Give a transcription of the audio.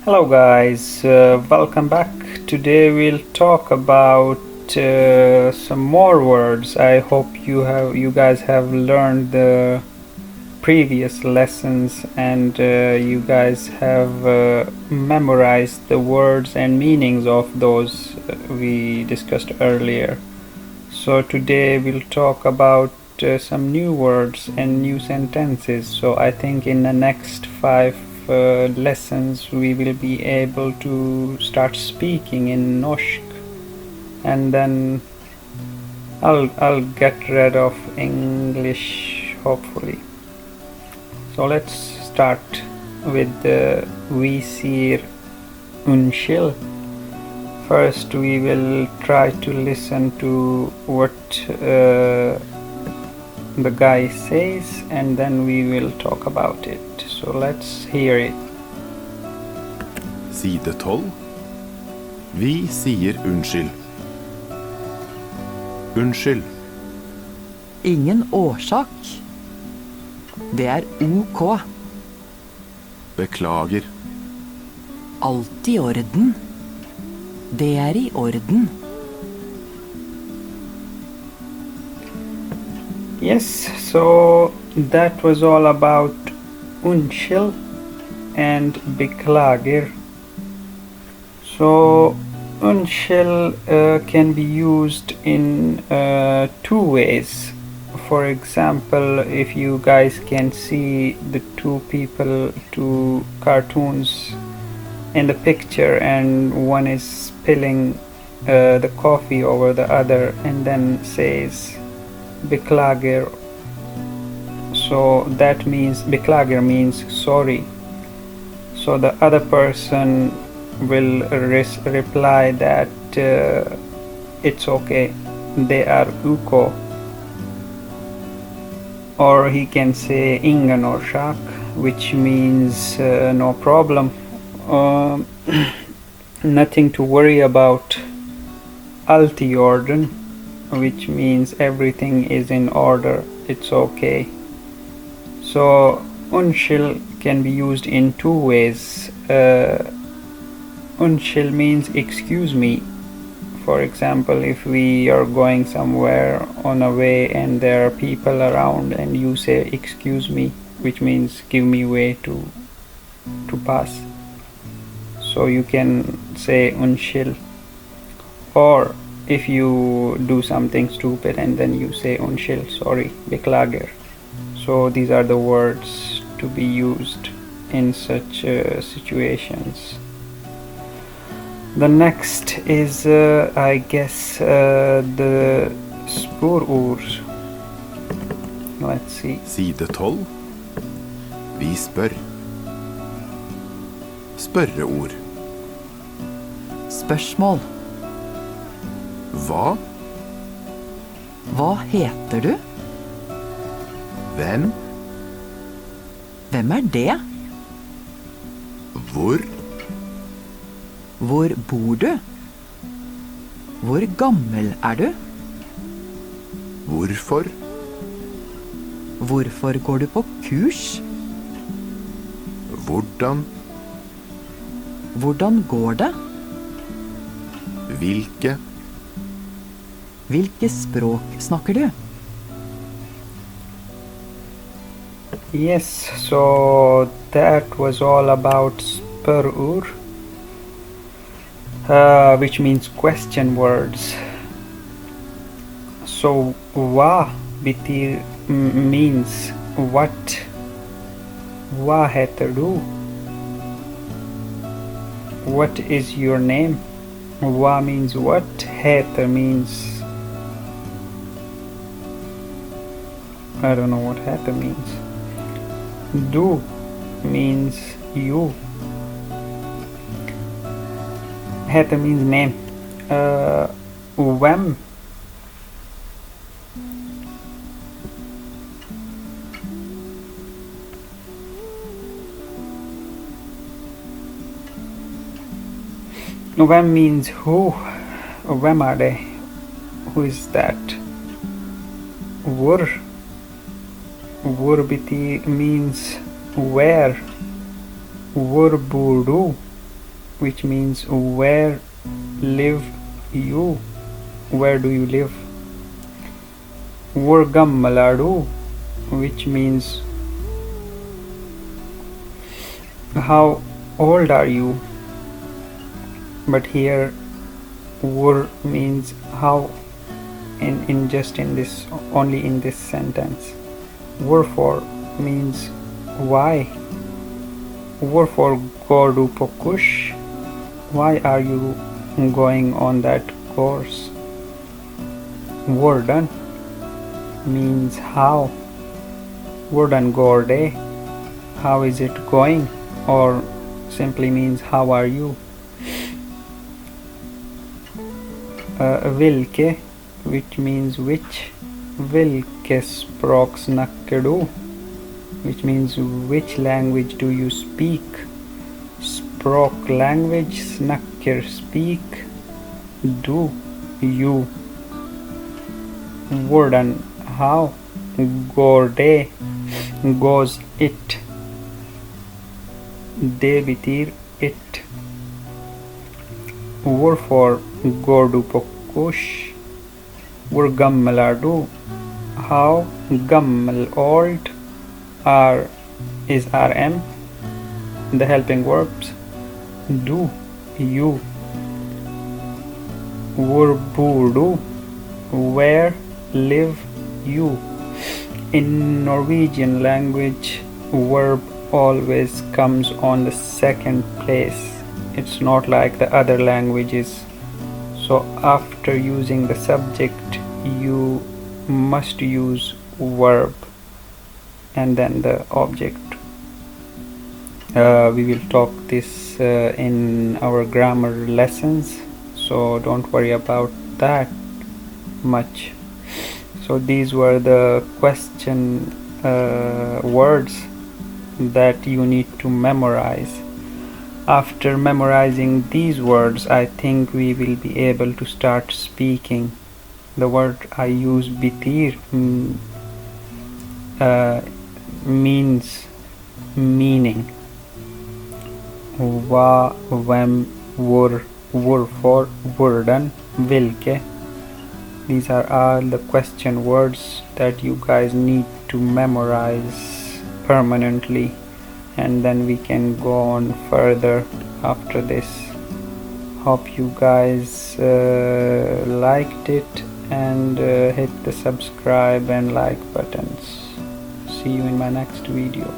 Hello guys, welcome back. Today we'll talk about some more words. I hope you guys have learned the previous lessons and you guys have memorized the words and meanings of those we discussed earlier. So today we'll talk about some new words and new sentences. So I think in the next 5 lessons we will be able to start speaking in norsk, and then I'll get rid of English hopefully. So let's start with vi sier unnskyld. First we will try to listen to what the guy says, and then we will talk about it. So let's hear it. Side 12. Vi sier unnskyld. Unnskyld. Ingen årsak. Det er ok. Beklager. Alt i orden. Det er i orden. Yes, so that was all about unnskyld and beklager. So unnskyld can be used in 2 ways. For example, if you guys can see the two cartoons in the picture, and one is spilling the coffee over the other and then says beklager. So that means beklager means sorry. So the other person will reply that it's okay, they are uko. Or he can say ingen orsak, which means no problem, nothing to worry about. Allt i orden, which means everything is in order, it's okay. So unnskyld can be used in 2 ways. Unnskyld means excuse me. For example, if we are going somewhere on a way and there are people around and you say excuse me, which means give me way to pass. So you can say unnskyld. Or if you do something stupid and then you say unnskyld, sorry, beklager. So these are the words to be used in such situations. The next is I guess the sporord. Let's see. Side 12. Vi spør. Spørreord. Spørsmål. Hva? Hva heter du? Hvem? Hvem er det? Hvor? Hvor bor du? Hvor gammel er du? Hvorfor? Hvorfor går du på kurs? Hvordan? Hvordan går det? Hvilke? Hvilke språk snakker du? Yes, so that was all about spørreord, which means question words. So hva means what. Hva heter du? What is your name? Hva means what. Heter means I don't know what heter means. Du means you. Heter means name. Hvem. Hvem means who. Hvem er det? Who is that? Hvor. Hvor means where. Hvor bor du? which means where live you? Where do you live? Hvor gammel er du? Which means how old are you? But here hvor means how in just in this, only in this sentence. Hvorfor means why. Hvorfor går du på kurs? Why are you going on that course? Hvordan means how. Hvordan går det? How is it going? Or simply means how are you. Hvilke, which means which. Hvilke språk snakker du? Which means which language do you speak. Språk, language, snakker, speak, do, you. Hvordan, how. Går det, goes it. Det betyr it. Hvorfor går du på kurs? Hvor gammel er du? How gammel, old, are is rm, the helping verbs. Du, you. Hvor bor du? Where live you? In Norwegian language, verb always comes on the second place. It's not like the other languages. So after using the subject, you must use verb and then the object. We will talk this in our grammar lessons, so don't worry about that much. So these were the question words that you need to memorize. After memorizing these words, I think we will be able to start speaking. The word I use, bitir, means meaning. Hva, hvem, hvor, hvorfor, hvordan, hvilke. These are all the question words that you guys need to memorize permanently, and then we can go on further after this. Hope you guys liked it, and hit the subscribe and like buttons. See you in my next video.